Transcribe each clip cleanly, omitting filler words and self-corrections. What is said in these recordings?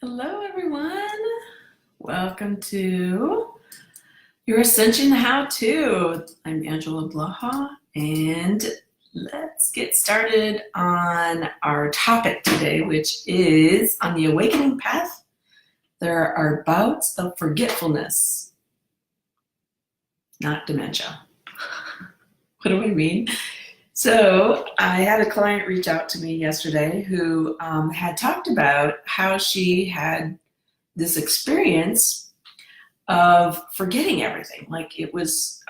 Hello, everyone. Welcome to your Ascension How To. I'm Angela Blaha, and let's get started on our topic today, which is on the awakening path. There are bouts of forgetfulness, not dementia. What do I mean? So, I had a client reach out to me yesterday who had talked about how she had this experience of forgetting everything. Like it was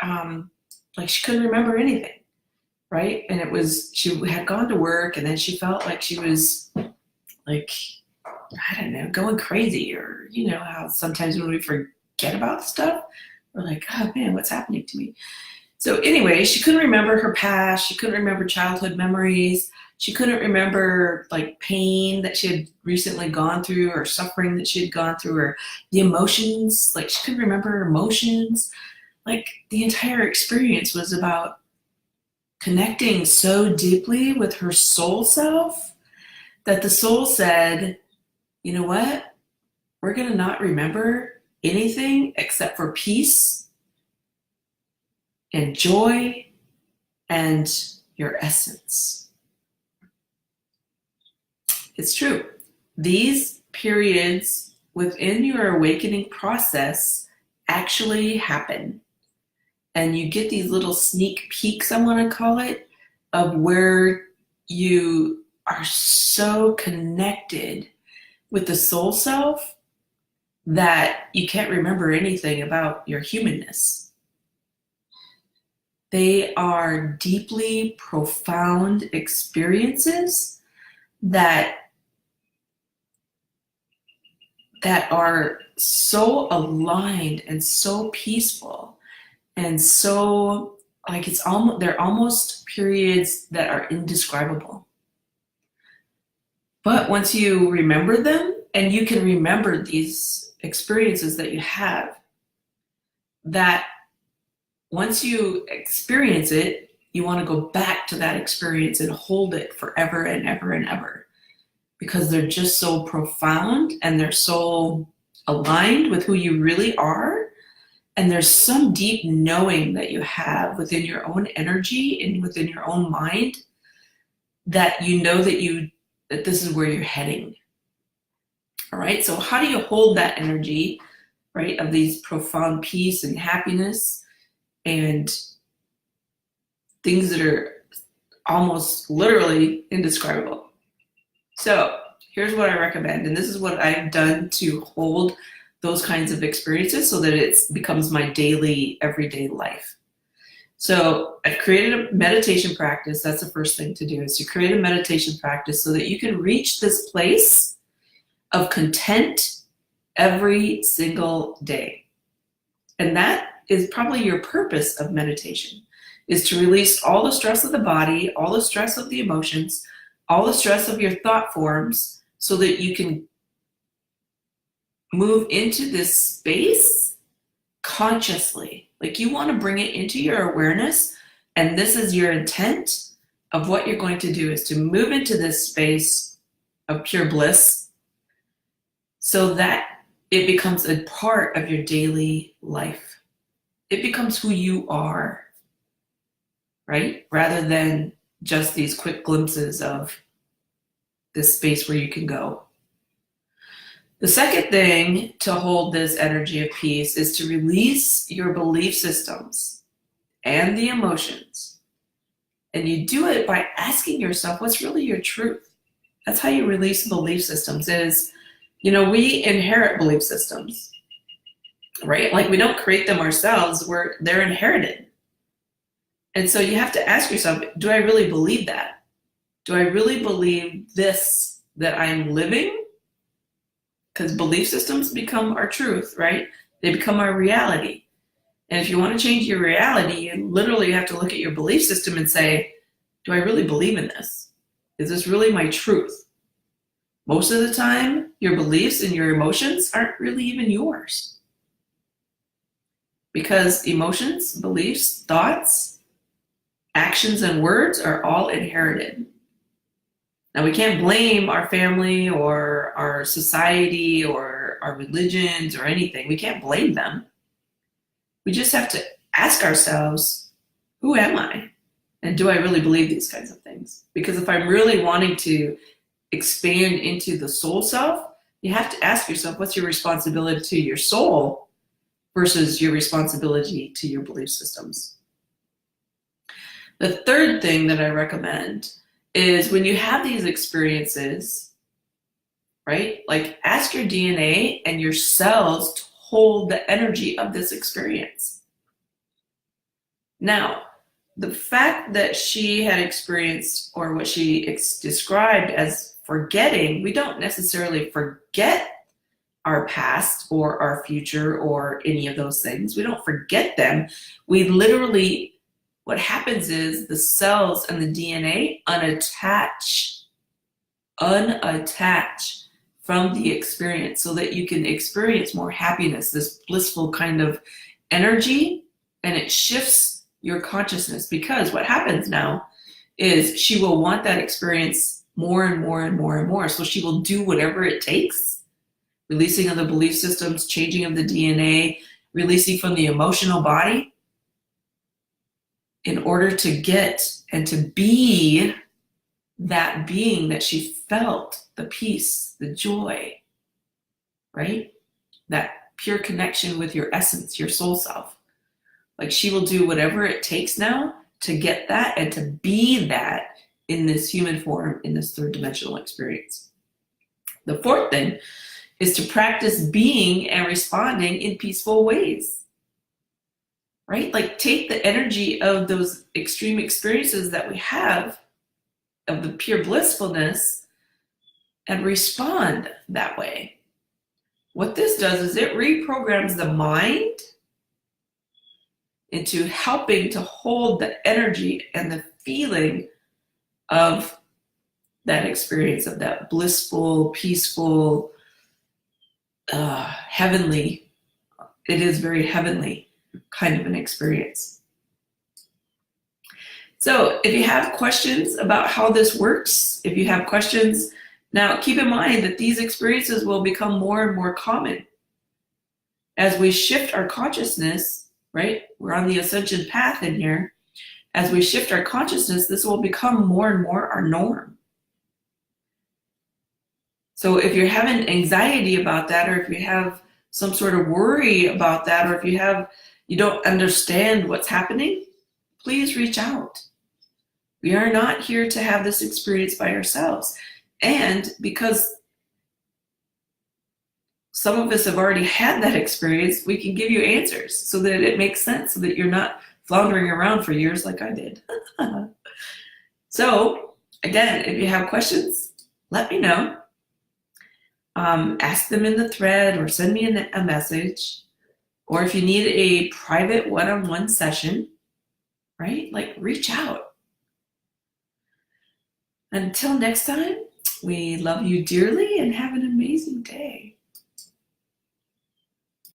like she couldn't remember anything, right? And it was she had gone to work and then she felt like she was like, I don't know, going crazy, or you know how sometimes when we forget about stuff, we're like, oh man, what's happening to me? So anyway, she couldn't remember her past. She couldn't remember childhood memories. She couldn't remember like pain that she had recently gone through or suffering that she had gone through or the emotions. Like she couldn't remember her emotions. Like the entire experience was about connecting so deeply with her soul self that the soul said, you know what? We're going to not remember anything except for peace and joy and your essence. It's true. These periods within your awakening process actually happen. And you get these little sneak peeks, I want to call it, of where you are so connected with the soul self that you can't remember anything about your humanness. They are deeply profound experiences that are so aligned and so peaceful and so like it's almost they're almost periods that are indescribable. But once you remember them and you can remember these experiences that you have, that once you experience it, you want to go back to that experience and hold it forever and ever and ever, because they're just so profound and they're so aligned with who you really are. And there's some deep knowing that you have within your own energy and within your own mind that you know that this is where you're heading. All right. So how do you hold that energy, right, of these profound peace and happiness and things that are almost literally indescribable? So here's what I recommend, and this is what I've done to hold those kinds of experiences so that it becomes my daily, everyday life. So I've created a meditation practice. That's the first thing to do, is to create a meditation practice so that you can reach this place of content every single day. And that is probably your purpose of meditation, is to release all the stress of the body, all the stress of the emotions, all the stress of your thought forms, so that you can move into this space consciously. Like you want to bring it into your awareness, and this is your intent of what you're going to do, is to move into this space of pure bliss so that it becomes a part of your daily life. It becomes who you are, right? Rather than just these quick glimpses of this space where you can go. The second thing to hold this energy of peace is to release your belief systems and the emotions. And you do it by asking yourself, what's really your truth? That's how you release belief systems. Is, you know, we inherit belief systems, right? Like we don't create them ourselves, they're inherited. And so you have to ask yourself, do I really believe that? Do I really believe this that I'm living? Because belief systems become our truth, right? They become our reality. And if you want to change your reality, you literally have to look at your belief system and say, do I really believe in this? Is this really my truth? Most of the time, your beliefs and your emotions aren't really even yours. Because emotions, beliefs, thoughts, actions, and words are all inherited. Now, we can't blame our family or our society or our religions or anything. We can't blame them. We just have to ask ourselves, who am I? And do I really believe these kinds of things? Because if I'm really wanting to expand into the soul self, you have to ask yourself, what's your responsibility to your soul versus your responsibility to your belief systems? The third thing that I recommend is when you have these experiences, right? Like, ask your DNA and your cells to hold the energy of this experience. Now, the fact that she had experienced, or what she described as forgetting, we don't necessarily forget our past or our future or any of those things. We don't forget them. We literally, what happens is the cells and the DNA unattach from the experience so that you can experience more happiness, this blissful kind of energy, and it shifts your consciousness. Because what happens now is she will want that experience more and more and more and more. So she will do whatever it takes, releasing of the belief systems, changing of the DNA, releasing from the emotional body, in order to get and to be that being that she felt, the peace, the joy, right? That pure connection with your essence, your soul self. Like, she will do whatever it takes now to get that and to be that in this human form, in this third dimensional experience. The fourth thing is to practice being and responding in peaceful ways, right? Like, take the energy of those extreme experiences that we have, of the pure blissfulness, and respond that way. What this does is it reprograms the mind into helping to hold the energy and the feeling of that experience, of that blissful, peaceful, heavenly, it is very heavenly kind of an experience. So if you have questions about how this works, if you have questions, now keep in mind that these experiences will become more and more common as we shift our consciousness, right? We're on the ascension path in here. As we shift our consciousness, this will become more and more our norm. So if you're having anxiety about that, or if you have some sort of worry about that, or if you don't understand what's happening, please reach out. We are not here to have this experience by ourselves. And because some of us have already had that experience, we can give you answers so that it makes sense, so that you're not floundering around for years like I did. So again, if you have questions, let me know. Ask them in the thread or send me a message. Or if you need a private one-on-one session, right? Like, reach out. Until next time, we love you dearly and have an